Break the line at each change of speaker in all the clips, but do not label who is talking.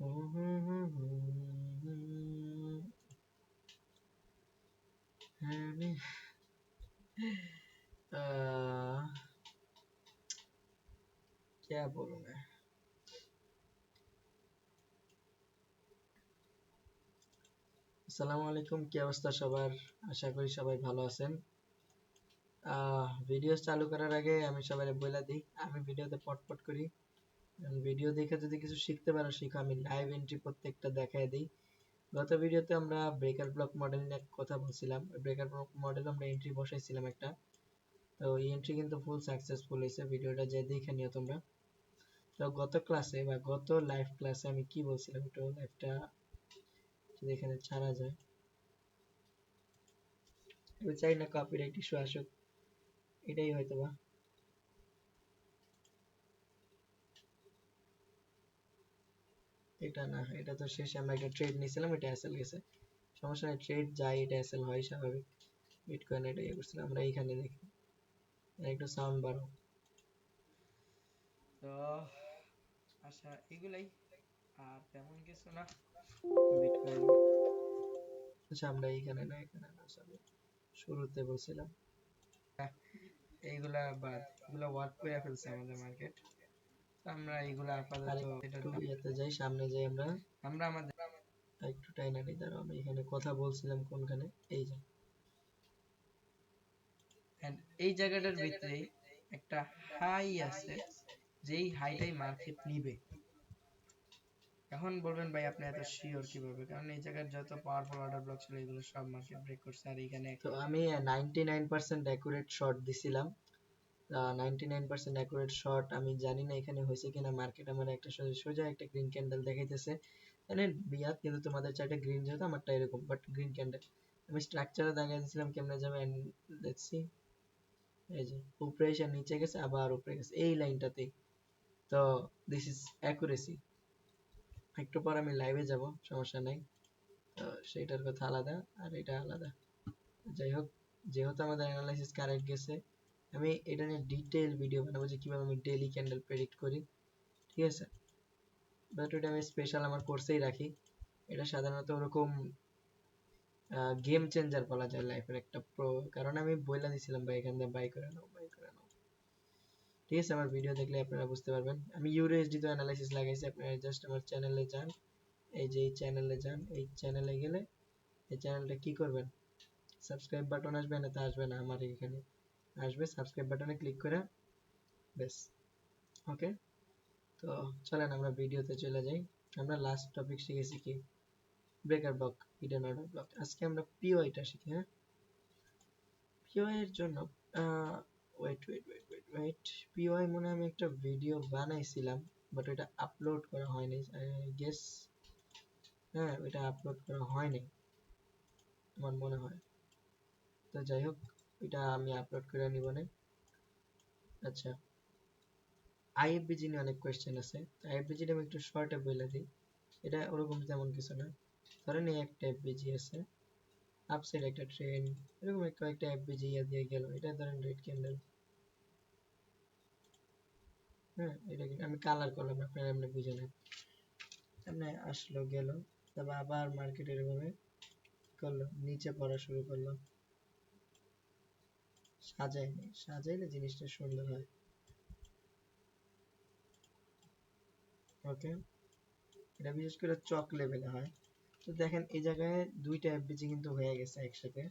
क्या बोलूं मैं। আসসালামু আলাইকুম, কি অবস্থা সবার? আশা করি সবাই ভালো আছেন। ভিডিও চালু করার আগে আমি সবাই বলে দিই, আমি ভিডিওতে পটপট করি। ভিডিও দেখে যদি কিছু শিখতে পারো শিখো, আমি লাইভ এন্ট্রি প্রত্যেকটা দেখায় দিই। গত ভিডিওতে আমরা ব্রেকার ব্লক মডেল নিয়ে কথা বলছিলাম। ব্রেকার ব্লক মডেল আমরা এন্ট্রি বসাইছিলাম একটা, তো এই এন্ট্রি কিন্তু ফুল সাকসেসফুল হয়েছে। ভিডিওটা যে দেখে নিও তোমরা। তো গত ক্লাসে বা গত লাইভ ক্লাসে আমি কি বলছিলাম, একটু লাইভটা যদি এখানে ছাড়া যায়, আমি চাই না কপিরাইট ইস্যু আসুক, এটাই হয়তো বা। এটা না, এটা তো শেষে আমরা একটা ট্রেড নিয়েছিলাম, এটা এসএল গেছে। সমস্যা নেই, ট্রেড যাই এটা এসএল হয় স্বাভাবিক। বিটকয়েন এটা ইয়ে করছিলাম আমরা এইখানে, দেখি একটু সাউন্ড বাড়াও। তো আচ্ছা, এগুলাই আর তেমন কিছু না। বিটকয়েন, আচ্ছা আমরা এইখানে না, এখানে না, সরি শুরুতে বলছিলাম। এইগুলা বাদ, এগুলা ওয়ার্ক করে ফেলছে আমাদের মার্কেট। আমরা এইগুলা আপাতত একটু ইয়েতে যাই, সামনে যাই। আমরা আমরা আমাদের একটু টাইনা নিই, দাঁড়াও আমি এখানে কথা বলছিলাম কোনখানে, এই যে and এই জায়গাটার ভিতরে একটা হাই আছে, যেই হাইটাই মার্কেট নিবে। এখন বলবেন ভাই আপনি এত শিওর কিভাবে, কারণ এই জায়গার যত পাওয়ারফুল অর্ডার ব্লক ছিল এগুলো সব মার্কেট ব্রেক করছে। আর এখানে তো আমি 99% অ্যাকুরেট শর্ট দিছিলাম। 99% অ্যাকুরেট শর্ট। আমি জানি না এখানে হয়েছে কিনা, মার্কেট আমার একটা সোজা একটা গ্রিন ক্যান্ডেল দেখাইতেছে মানে বিয়াত, কিন্তু তোমাদের চারটা গ্রিন, যেহেতু আমারটা এরকম বাট গ্রিন ক্যান্ডেল। আমি স্ট্রাকচারে দেখাই দিয়েছিলাম কেমনে যাবে, এন্ড লেটস সি। এই যে উপরে এসে নিচে গেছে, আবার উপরে গেছে এই লাইনটাতেই। তো দিস ইজ অ্যাকুরেসি। একটু পর আমি লাইভে যাব, সমস্যা নাই। তো সেইটার কথা আলাদা আর এটা আলাদা। যাই হোক, যেহেতু আমাদের অ্যানালাইসিস কারেক্ট গেছে, আমি এটা নিয়ে ডিটেইল ভিডিও বানাবো যে কিভাবে আমি ডেইলি ক্যান্ডেল প্রেডিক্ট করি, ঠিক আছে? বাট ওটা আমি স্পেশাল আমার কোর্সেই রাখি। এটা সাধারণত ওরকম গেম চেঞ্জার বলা যায় লাইফের একটা প্রো, কারণ আমি বইলা দিছিলাম ভাই এখান থেকে বাই করে নাও, বাই করে নাও। ঠিক আছে, আমার ভিডিও দেখলে আপনারা বুঝতে পারবেন। আমি ইউএসডি তো অ্যানালাইসিস লাগাইছি, আপনারা জাস্ট আমার চ্যানেলে যান, এই যে এই চ্যানেলে যান, এই চ্যানেলে গেলে এই চ্যানেলটা কি করবেন, সাবস্ক্রাইব বাটন আসবে না, তা আসবে না, আমার এখানে আসবে সাবস্ক্রাইব বাটনে ক্লিক করে বেশ। ওকে, তো চলেন আমরা ভিডিওতে চলে যাই। আমরা লাস্ট টপিক শিখেছি কি, breaker block, hidden order block. আজকে আমরা পিওআইটা শিখি। হ্যাঁ, পিওআই এর জন্য wait wait wait wait wait POI মনে হয় আমি একটা ভিডিও বানাইছিলাম, বাট ওটা আপলোড করা হয়নি আই গেস। হ্যাঁ, ওটা আপলোড করা হয়নি আমার মনে হয়। তো যাই হোক, এটা আমি আপলোড করে নিব না। আচ্ছা, আইএফবিজি নিয়ে অনেক কোয়েশ্চেন আছে, তো আইএফবিজিটা আমি একটু শর্টে বলে দিই। এটা ওরকম তেমন কিছু না। ধরেন এই একটা এফবিজি আছে, আপসাইড একটা ট্রেন, এরকম কয়েকটা এফবিজি দিয়ে গেল। এটা ধরেন রেড ক্যান্ডেল। হ্যাঁ, এটা আমি কালার করলাম, আপনারা এমনি বুঝে নেন। এমনি আসলো গেল, তারপর আবার মার্কেট এরকম করলো, নিচে পড়া শুরু করলো। সাজাইনি, সাজাইলে জিনিসটা সুন্দর হয়। ওকে, এটা বিশেষ করে চক লেভেলে হয়। তো দেখেন এই জায়গায় দুইটা এফবিজি কিন্তু হয়ে গেছে একসাথে।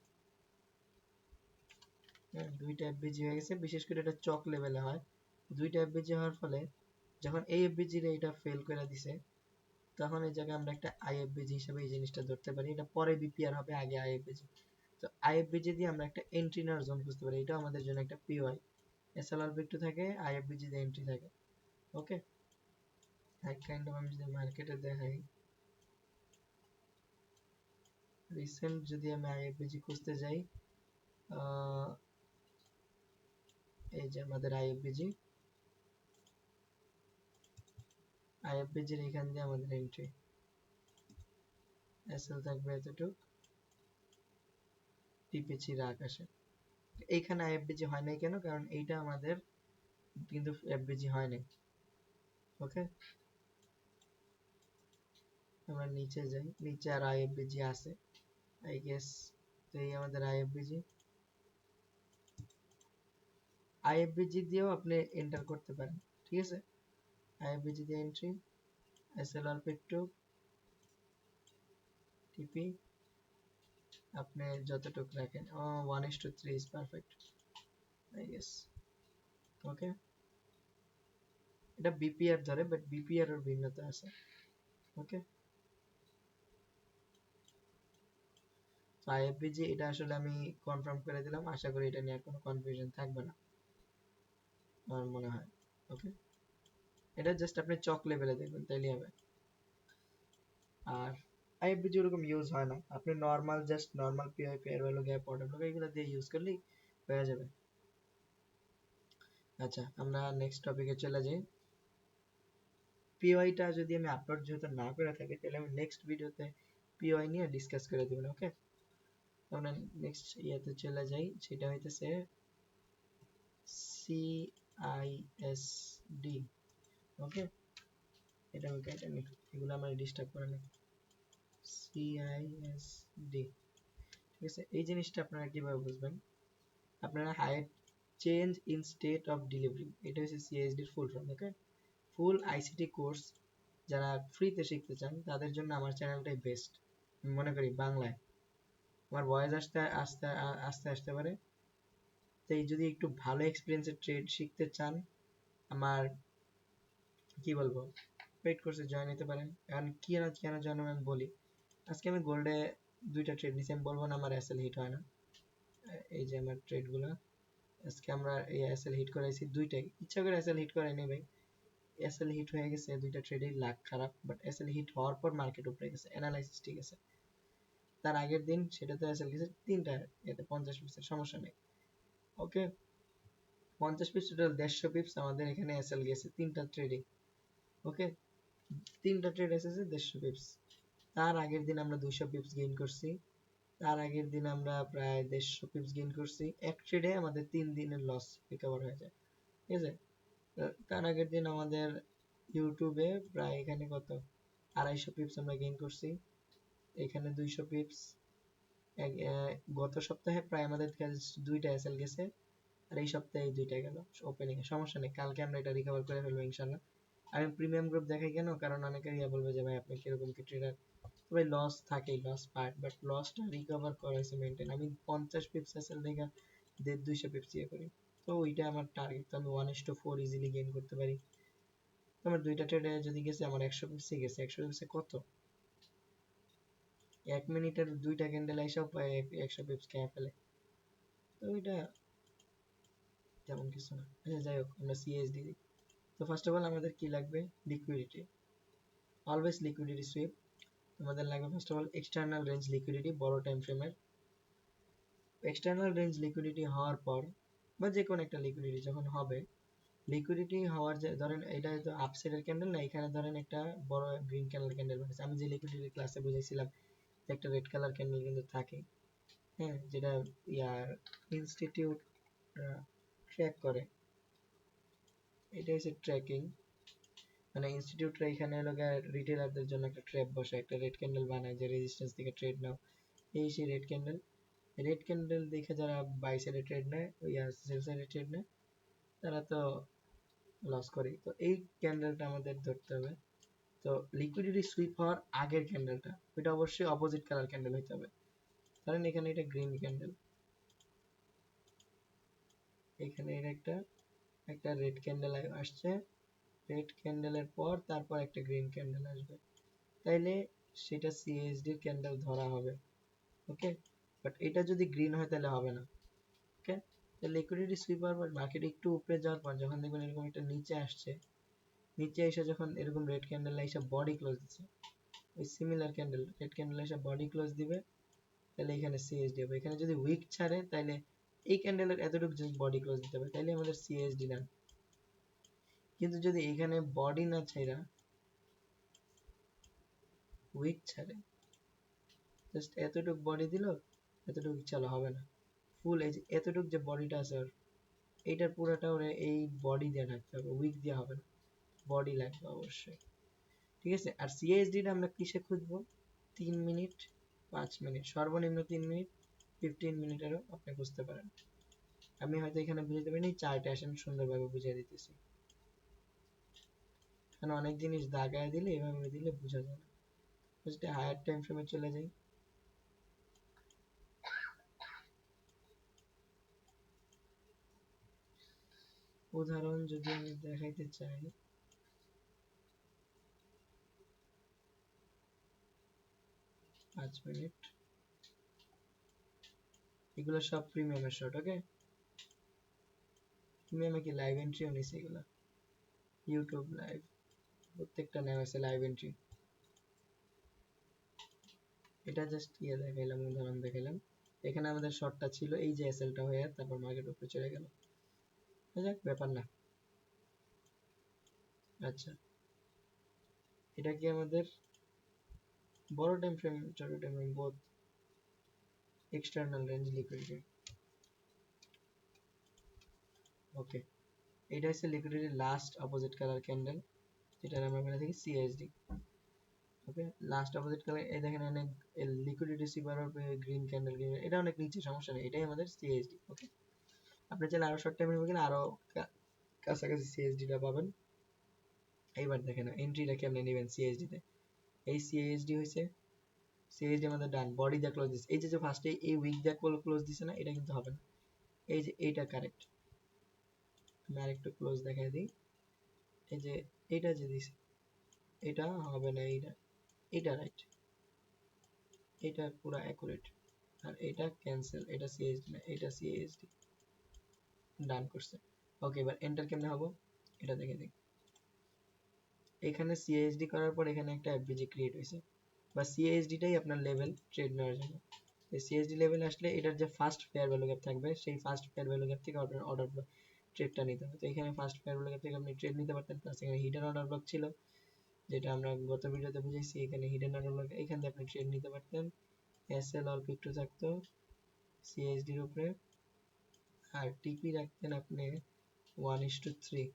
হ্যাঁ, দুইটা এফবিজি হয়ে গেছে, বিশেষ করে এটা চক লেভেলে হয়। দুইটা এফবিজি হওয়ার ফলে যখন এই এফবিজি রে এটা ফেল করে দিছে, তখন এই জায়গায় আমরা একটা আইএফবিজি হিসেবে এই জিনিসটা ধরতে পারি। এটা পরে বিপিআর হবে, আগে আইএফবিজি। তো আইএফবিজি দিয়ে আমরা একটা এন্ট্রি নেওয়ার জোন বুঝতে পারি, এটাও আমাদের জন্য একটা পিওআই। এসএলআর একটু থাকে, আইএফবিজি দিয়ে এন্ট্রি থাকে। ওকে, এক কাইন্ড অফ আমি যদি মার্কেটে দেখাই, রিসেন্ট যদি আমি আইএফবিজি খুঁজতে যাই, এই যে আমাদের আইএফবিজি, আইএফবিজির এখান দিয়ে আমাদের এন্ট্রি, এসএল থাকবে এতটুক, টিপেছি আকাশে। এইখানে আইএফবিজি হয় নাই কেন, কারণ এইটা আমাদের কিন্তু এফবিজি হয় নাই। ওকে, আমরা নিচে যাই, নিচে আর আইএফবিজি আছে আই গেস। তো এই আমাদের আইএফবিজি দিয়েও আপনি এন্টার করতে পারেন, ঠিক আছে। আইএফবিজি দিয়ে এন্ট্রি, এসএল অল্প একটু টিপি, আপনি যতটুক রাখেন, 1:3 ইজ পারফেক্ট আই গেস। ওকে, এটা বিপিআর ধরে, বাট বিপিআর এর ভিন্নতা আছে। ওকে, তো আইএফবিজি এটা আসলে আমি কনফার্ম করে দিলাম, আশা করি এটা নিয়ে আর কোনো কনফিউশন থাকবে না আমার মনে হয়। ওকে, এটা জাস্ট আপনি চক লেভেলে দেখবেন, তাইলে হবে। আর আইএফবিজি ওরকম ইউজ হয় না, আপনি normal just normal PI pair value gap order block এগুলো দিয়ে ইউজ করলেই হয়ে যাবে। আচ্ছা, আমরা নেক্সট টপিকে চলে যাই। পিওআইটা যদি আমি আপলোড যেহেতু না করে থাকি, তাহলে আমি নেক্সট ভিডিওতে পিওআই নিয়ে ডিসকাস করে দেবেন। ওকে, আমরা নেক্সট ইয়াতে চলে যাই, সেটা হইতেছে সিআইএসডি। ওকে, এটা আমি কেটে নিই, এগুলো আমার ডিস্টার্ব করে না। সিআইএসডি, ঠিক আছে। এই জিনিসটা আপনারা কিভাবে বুঝবেন, আপনারা height change in state of delivery, এটা হচ্ছে সিআইএসডির ফুল ফর্ম। ওকে, ফুল আইসিটি কোর্স যারা ফ্রিতে শিখতে চান তাদের জন্য আমার চ্যানেলটাই বেস্ট আমি মনে করি। বাংলায় আমার ভয়েস আসতে আসতে আসতে আসতে পারে, তাই যদি একটু ভালো এক্সপিরিয়েন্সের ট্রেড শিখতে চান, আমার কি বলবো পেইড কোর্সে জয়েন নিতে পারেন। কারণ কেন কেন জয়েন আমি বলি, আজকে আমি গোল্ডে 2টা ট্রেড নিছি, আমি বলবো না আমার এসএল হিট হয় না। এই যে আমার ট্রেডগুলো, আজকে আমরা এই এসএল হিট করাইছি 2টাই, ইচ্ছা করে এসএল হিট করাইনি ভাই, এসএল হিট হয়ে গেছে 2টা ট্রেডেই লাক খারাপ, বাট এসএল হিট হওয়ার পর মার্কেট উপরে গেছে, অ্যানালাইসিস ঠিক আছে। তার আগের দিন সেটাতে এসএল গেছে 3টা, এতে 50 পিপসের সমস্যা নেই। ওকে, 50 পিপস টোটাল 150 পিপস আমাদের এখানে এসএল গেছে 3টা ট্রেডে। ওকে, 3টা ট্রেড এসেছে 150 পিপস। তার আগের দিন আমরা 200 পিপস গেইন করছি, তার আগের দিন আমরা প্রায় 150 পিপস গেইন করছি। এক ট্রেডে আমাদের 3 দিনের লস রিকভার হয়ে যায়, ঠিক আছে। তার আগের দিন আমাদের ইউটিউবে প্রায় এখানে কত 250 পিপস আমরা গেইন করছি, এখানে 200 পিপস। গত সপ্তাহে প্রায় আমাদের কাছে 2টা এসএল গেছে, আর এই সপ্তাহে 2টা গেল ওপেনিং এ, সমস্যা নেই, কালকে আমরা এটা রিকভার করে ফেলবো ইনশাল্লাহ। আমি প্রিমিয়াম গ্রুপ দেখাই কেন, কারণ অনেকে বলবে যে ভাই আপনি কিরকম কি ট্রেডার, ভাই লস থাকেই, লস পার্ট, বাট লসটা রিকভার করা হয়েছে মেনটেন। আমি 50 পিপস এসএল দেখা 150-200 পিপস ইয়ে করি, তো ওইটা আমার টার্গেট, তো আমি 1:4 ইজিলি গেইন করতে পারি। তো আমার 2টা ট্রেডে যদি গেছে আমার 100 পিপসই গেছে, 100 পিপসে কত, 1 মিনিটের 2টা ক্যান্ডেল আইসাও প্রায় 100 পিপস খেয়ে ফেলে, তো ওইটা তেমন কিছু না। আচ্ছা যাই হোক, আমরা সিএসডি দিই। তো ফার্স্ট অফ অল আমাদের কি লাগবে, লিকুইডিটি, অলওয়েজ লিকুইডিটি সুইপ। আমাদের লাগবে first of all external range liquidity, বড় টাইম ফ্রেমের। এক্সটার্নাল রেঞ্জ লিকুইডিটি হওয়ার পর, বা যে কোনো একটা লিকুইডিটি যখন হবে, লিকুইডিটি হওয়ার যে ধরেন এটা তো আপসাইডের ক্যান্ডেল না, এখানে ধরেন একটা বড় গ্রিন কালার ক্যান্ডেল বানিয়েছে, আমি যে লিকুইডিটি ক্লাসে বুঝাইছিলাম একটা রেড কালার ক্যান্ডেল কিন্তু থাকে, হ্যাঁ, যেটা ইয়ার ইনস্টিটিউট ট্র্যাক করে, এটা হচ্ছে ট্র্যাকিং, মানে ইনস্টিটিউটরা এখানে লোকে রিটেলারদের জন্য একটা ট্র্যাপ বসে, একটা রেড ক্যান্ডেল বানায় যে রেজিস্ট্যান্স থেকে ট্রেড নাও, এই সেই রেড ক্যান্ডেল। রেড ক্যান্ডেল দেখে যারা বাই সাইডে ট্রেড নেয়, ওই সেল সাইডে ট্রেড নেয়, তারা তো লস করেই। তো এই ক্যান্ডেলটা আমাদের ধরতে হবে। তো লিকুইডিটি সুইপ হওয়ার আগের ক্যান্ডেলটা, ওইটা অবশ্যই অপোজিট কালার ক্যান্ডেল হতে হবে। কারণ এখানে এটা গ্রিন ক্যান্ডেল, এখানে এটা একটা একটা রেড ক্যান্ডেল আসছে, রেড ক্যান্ডেলের পর তারপর একটা গ্রিন ক্যান্ডেল আসবে, তাইলে সেটা সিএসডি ক্যান্ডেল ধরা হবে। ওকে, বাট এটা যদি গ্রিন হয় তাহলে হবে না। ওকে, তো লিকুইডিটি সুইপ হওয়ার পর মার্কেট একটু উপরে যাওয়ার পর যখন দেখবেন এরকম একটা নিচে আসছে, নিচে এসে যখন এরকম রেড ক্যান্ডেল এসে বডি ক্লোজ দিচ্ছে, ওই সিমিলার ক্যান্ডেল রেড ক্যান্ডেল এসে বডি ক্লোজ দিবে, তাহলে এখানে সিএসডি হবে। এখানে যদি উইক ছাড়ে তাহলে এই ক্যান্ডেলের এতটুকু জাস্ট বডি ক্লোজ দিতে হবে, তাহলে আমাদের সিএসডি না। কিন্তু যদি এখানে বডি না ছাইরা উইক ছাড়ে, জাস্ট এতটুক বডি দিল, এতটুকু চলো হবে না, ফুল এই যে এতটুক যে বডিটা আছে ওর, এইটার পুরোটা ওরে এই বডি দিয়ে রাখতে হবে, উইক দিয়ে হবে না, বডি লাগবে অবশ্যই। ঠিক আছে। আর সিএসডি টা আমরা কিসে খুঁজবো? 3 মিনিট, 5 মিনিট, সর্বনিম্ন 3 মিনিট, 15 মিনিটেরও আপনি বুঝতে পারেন। আমি হয়তো এখানে বুঝাতে পারিনি, চার্টে আসেন সুন্দরভাবে বুঝিয়ে দিতেছি। কারণ অনেক জিনিস দাগায় দিলে, এভাবে দিলে বোঝা যায় না। যদি হায়ার টাইম ফ্রেমে চলে যাই, উদাহরণ যদি আমি দেখাইতে চাই, পাঁচ মিনিট, এগুলো সব প্রিমিয়ামের শট। ওকে, প্রিমিয়ামে কি লাইভ এন্ট্রিও নিছে এগুলো, ইউটিউব লাইভ, প্রত্যেকটা নেওয়া আছে লাইভ এন্ট্রি। এটা জাস্ট ইয়ে দেখাইলাম, উদাহরণ দেখাইলাম। এখানে আমাদের শর্টটা ছিল এই যে এসএলটা হয়ে তারপর মার্কেট উপরে চলে গেল, যাক ব্যাপার না। আচ্ছা, এটা কি আমাদের বড় টাইম ফ্রেম, ছোট time frame, both external range liquidity. Okay, এটা হচ্ছে liquidity last opposite colour candle, যেটা আমরা বলে থাকি CSD. Okay, last opposite colour, এই দেখেন অনেক লিকুইডিটি সিপার হবে, গ্রিন ক্যান্ডেল, গ্রিন, এটা অনেক নিচে, সমস্যা নেই, এটাই আমাদের সিএসডি। ওকে, আপনি চাইলে আরো শর্ট টাইমে গেলে আরো কাছাকাছি সিএসডি টা পাবেন। এইবার দেখেন এন্ট্রিটা কেমনে নেবেন সিএসডি তে। এই সিএসডি হইছে, সিএসডি আমাদের ডান, বডি দিয়ে ক্লোজ দিছে, এই যে ফার্স্টে এই উইক দিয়ে ক্লোজ দিছে না, এটা কিন্তু হবে না। এই যে এইটা কারেক্ট, আমি আরেকটু ক্লোজ দেখাই দিই। এই যে এইটা যে দিছে, এটা হবে না, এইটা, এটা রাইট, এটা পুরো অ্যাকুরেট। আর এটা ক্যান্সেল, এটা সিএসডি না, এটা সিএসডি, ডান করছে। ওকে, এবার এন্টার কেমনে হবে এটা দেখে দিই। এখানে সিএসডি করার পর এখানে একটা এফবিজি ক্রিয়েট হয়েছে, বা সিএসডি টাই আপনার লেভেল ট্রেড নেওয়ার জন্য। এই সিএসডি লেভেল আসলে এটার যে ফার্স্ট ফেয়ার ভ্যালু গ্যাপ থাকবে, সেই ফার্স্ট ফেয়ার ভ্যালু গ্যাপ থেকে আপনার অর্ডার ব্লক ট্রেডটা নিতে হবে। তো এখানে ফার্স্ট ফেয়ার ভ্যালু গ্যাপ থেকে আপনি ট্রেড নিতে পারতেন, প্লাস এখানে হিডেন অর্ডার ব্লক ছিল, যেটা আমরা গত ভিডিওতে বুঝেছি। এখানে হিডেন অর্ডার ব্লক, এখান থেকে আপনি ট্রেড নিতে পারতেন। এসএল অল্প একটু থাকতো সিএসডির উপরে, আর টিপি রাখতেন আপনি 1:3।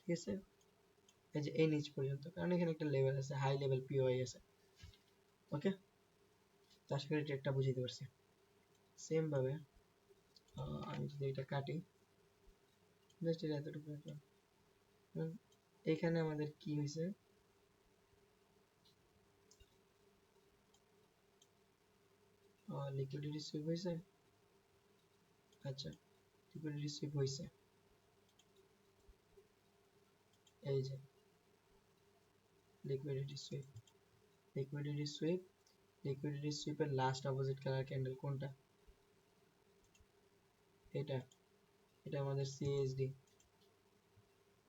ঠিক আছে, এই যে এই নিচ পর্যন্ত, কারণ এখানে একটা লেভেল আছে, হাই লেভেল পিওআই আছে। ওকে, তো আশা করি ট্রেডটা বুঝিয়ে পারছি। সেম ভাবে আমি যদি এটা কাটি, জাস্ট এটা এতটুকু রাখলাম। এখানে আমাদের কি হয়েছে, লিকুইডিটি সুইপ হয়েছে। আচ্ছা, লিকুইডিটি সুইপ হয়েছে, এই যে liquidity sweep, liquidity sweep, liquidity সুইপের লাস্ট অপোজিট কালার ক্যান্ডেল কোনটা? এটা, এটা আমাদের সিএসডি।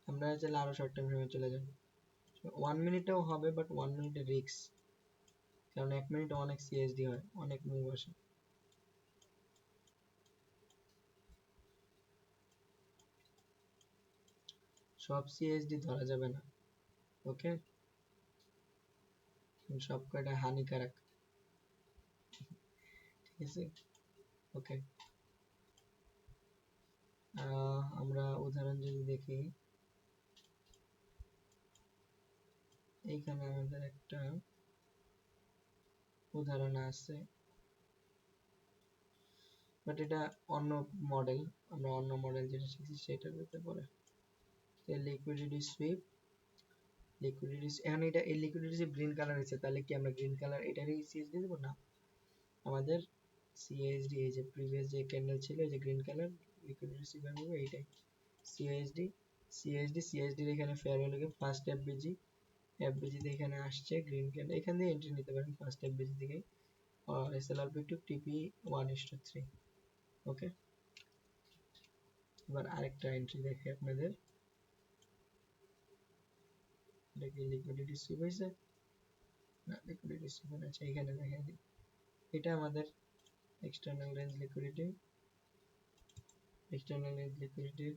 আমরা চাইলে আরো শর্ট টাইম ফ্রেমে চলে যাব, 1 মিনিটেও হবে, বাট 1 মিনিটে রিস্ক, কারণ 1 মিনিটে অনেক সিএসডি হয়, অনেক মুভ আসে। সব সিএসডি ধরা যাবে না। ওকে, সব কয়টা হানিকারক। ঠিক আছে, ওকে। আমরা উদাহরণ যদি দেখি, এইখানে আমাদের একটা উদাহরণ আছে, বাট এটা অন্য মডেল, আমরা অন্য মডেল যেটা শিখছি সেটার ভিতরে পড়ে। লিকুইডিটি সুইপ, লিকুইডিটি, এখন এটা এই লিকুইডিটি যে গ্রিন কালার হয়েছে, তাহলে কি আমরা গ্রিন কালার এটারই সিএসডি দেবো? না, আমাদের সিএসডি এই যে প্রিভিয়াস যে ক্যান্ডেল ছিল, এই যে গ্রিন কালার, লিকুইডিটি সুইপ আমি এইটাই সিএসডি। সিএসডি এর এখানে ফেয়ার ভ্যালু গেপ ফার্স্ট এফবিজি, এফবিজি তে এখানে আসছে গ্রিন ক্যান্ডেল, এখান দিয়ে এন্ট্রি নিতে পারেন ফার্স্ট এফবিজি থেকে, আর এসএলআর টু টিপি 1:3। ওকে, এবার আরেকটা এন্ট্রি দেখে আপনাদের, এটা কি লিকুইডিটি সুইপ হয়েছে? না, লিকুইডিটি সুইপ না, আচ্ছা এখানে দেখেন, এটা আমাদের external range liquidity, external range লিকুইডিটির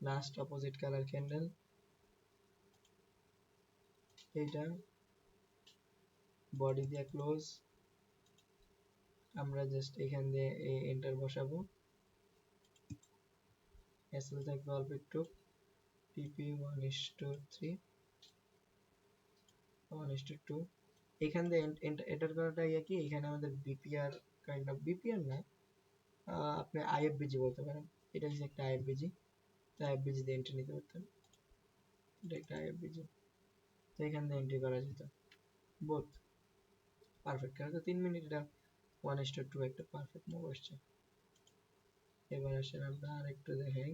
লাস্ট অপোজিট কালার ক্যান্ডেল, এইটা বডি দিয়ে ক্লোজ, আমরা জাস্ট এখান দিয়ে এন্টার বসাবো, এসএল থাকবে অল্প একটু, টিপি 1:3 1:2 এখান দিয়ে এন্টার করাটা কি এখানে আমাদের বিপিআর কাইন্ড অফ বিপিআর না, আপনি আইএফবিজি বলতে পারেন। এটা হচ্ছে একটা আইএফবিজি, তো আইএফবিজি দিয়ে এন্ট্রি নিতে পারতেন। এটা একটা আইএফবিজি, তো এখান দিয়ে এন্ট্রি করা যেত। বোথ পারফেক্ট, কারণ তো 3 মিনিট এটা 1:2 একটা পারফেক্ট মুভ আসছে। এবার আসেন আমরা আরেকটু দেখাই।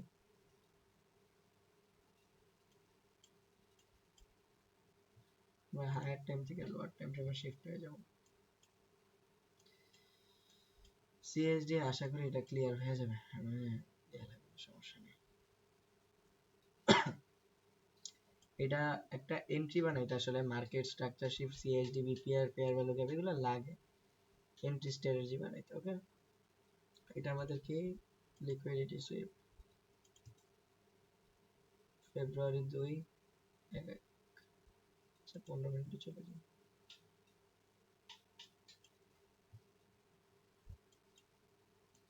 বা হায়ার টাইম থেকে লোয়ার টাইম ফ্রেমে শিফট হয়ে যাব। সিএসডি আশা করি এটা ক্লিয়ার হয়ে যাবে, সমস্যা নেই। এটা একটা এন্ট্রি বানাই, এটা আসলে market structure shift CSD BPR pair value gap এগুলো লাগে এন্ট্রি স্ট্র্যাটেজি বানাইতে। ওকে, এটা আমাদেরকে লিকুইডিটি সুইপ ফেব্রুয়ারি 2 আচ্ছা 15 মিনিটে চলে যাই।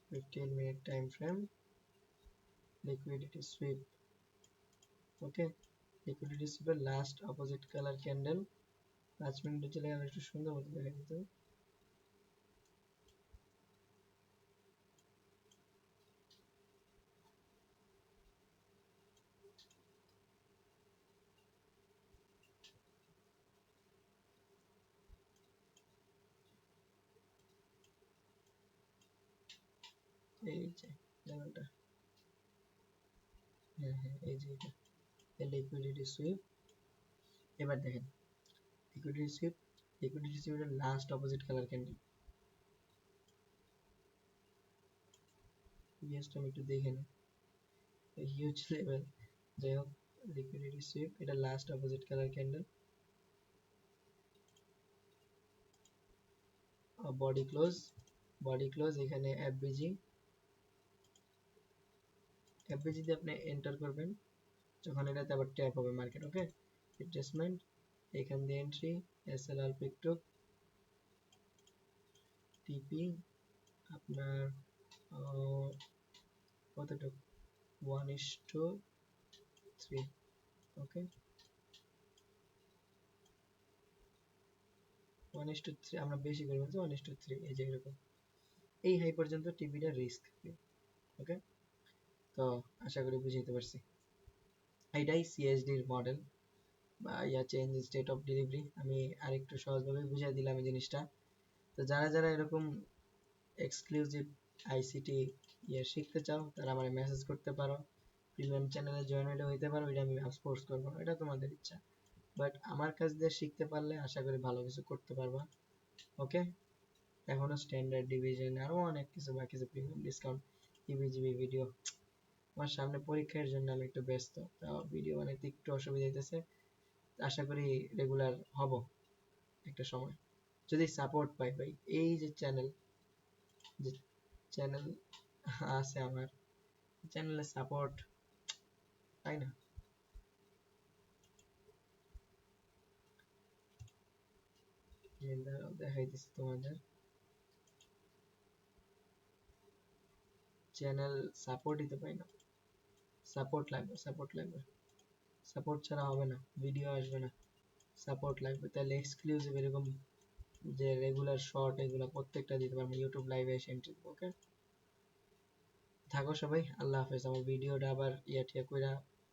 Fifteen minute time frame liquidity sweep. Okay, liquidity সুইপের লাস্ট অপোজিট কালার ক্যান্ডেল 5 মিনিটে চলে গেলে একটু সুন্দর মতো দেখা যেত। এই যে লেভেলটা, হ্যাঁ হ্যাঁ এই যে এটা লিকুইডিটি সুইপ। এবার দেখেন লিকুইডিটি সুইপ, লিকুইডিটি সুইপের লাস্ট অপোজিট কালার ক্যান্ডেল। ইয়েসটা আমি একটু দেখে নিই, হিউজ লেভেল। যাই হোক, লিকুইডিটি সুইপ এটা last opposite colour candle, body close, body close এখানে এফবিজি, এফবিজি দিয়ে আপনি এন্টার করবেন যখন এটাতে আবার ট্যাপ হবে মার্কেট। ওকে, অ্যাডজাস্টমেন্ট এখান দিয়ে এন্ট্রি, এসএলআর পিকটুক টিপি আপনার কতটুক 1:3। ওকে 1:3 আমরা বেশি করে বলছি 1:3, এই যে এরকম এই হাই পর্যন্ত টিপিটা রিস্ক ফ্রি। ওকে, তো আশা করি বুঝাইতে পারছি। এইটাই সিএসডির মডেল বা চেঞ্জ স্টেট অফ ডেলিভারি। আমি আরেকটু সহজভাবে বুঝিয়ে দিলাম এই জিনিসটা। তো যারা যারা এরকম এক্সক্লুসিভ আইসিটি শিখতে চাও তারা আমার মেসেজ করতে পারো, প্রিমিয়াম চ্যানেলে জয়েন হইতে পারো। এটা আমি ফোর্স করবো না, এটা তোমাদের ইচ্ছা, বাট আমার কাছ দিয়ে শিখতে পারলে আশা করি ভালো কিছু করতে পারবা। ওকে, এখনো স্ট্যান্ডার্ড ডিভিশন আরো অনেক কিছু বাকি আছে, প্রিমিয়াম ডিসকাউন্ট, ইবিজিবি ভিডিও। আমার সামনে পরীক্ষার জন্য আমি একটু ব্যস্ত, তাও ভিডিও বানাইতে একটু অসুবিধা হইতেছে। আশা করি রেগুলার হব একটা সময়, যদি সাপোর্ট পাই। ভাই এই যে চ্যানেল, যে চ্যানেল আছে আমার, চ্যানেলে সাপোর্ট পাই না। দেখাইতেছি তোমাদের, চ্যানেল সাপোর্টই তো পাই না। সাপোর্ট লাগবে, সাপোর্ট লাগবে, সাপোর্ট ছাড়া হবে না, ভিডিও আসবে না, সাপোর্ট লাগবে। তাহলে এক্সক্লুসিভ এরকম যে রেগুলার শর্ট এগুলো প্রত্যেকটা দিতে পারবো ইউটিউব লাইভে এসে এন্ট্রি। ওকে, থাকো সবাই, আল্লাহ হাফেজ। আমার ভিডিওটা আবার টিয়া কইরা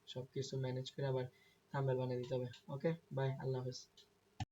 সবকিছু ম্যানেজ করে আবার থাম্বনেল বানিয়ে দিতে হবে। ওকে বাই, আল্লাহ হাফেজ।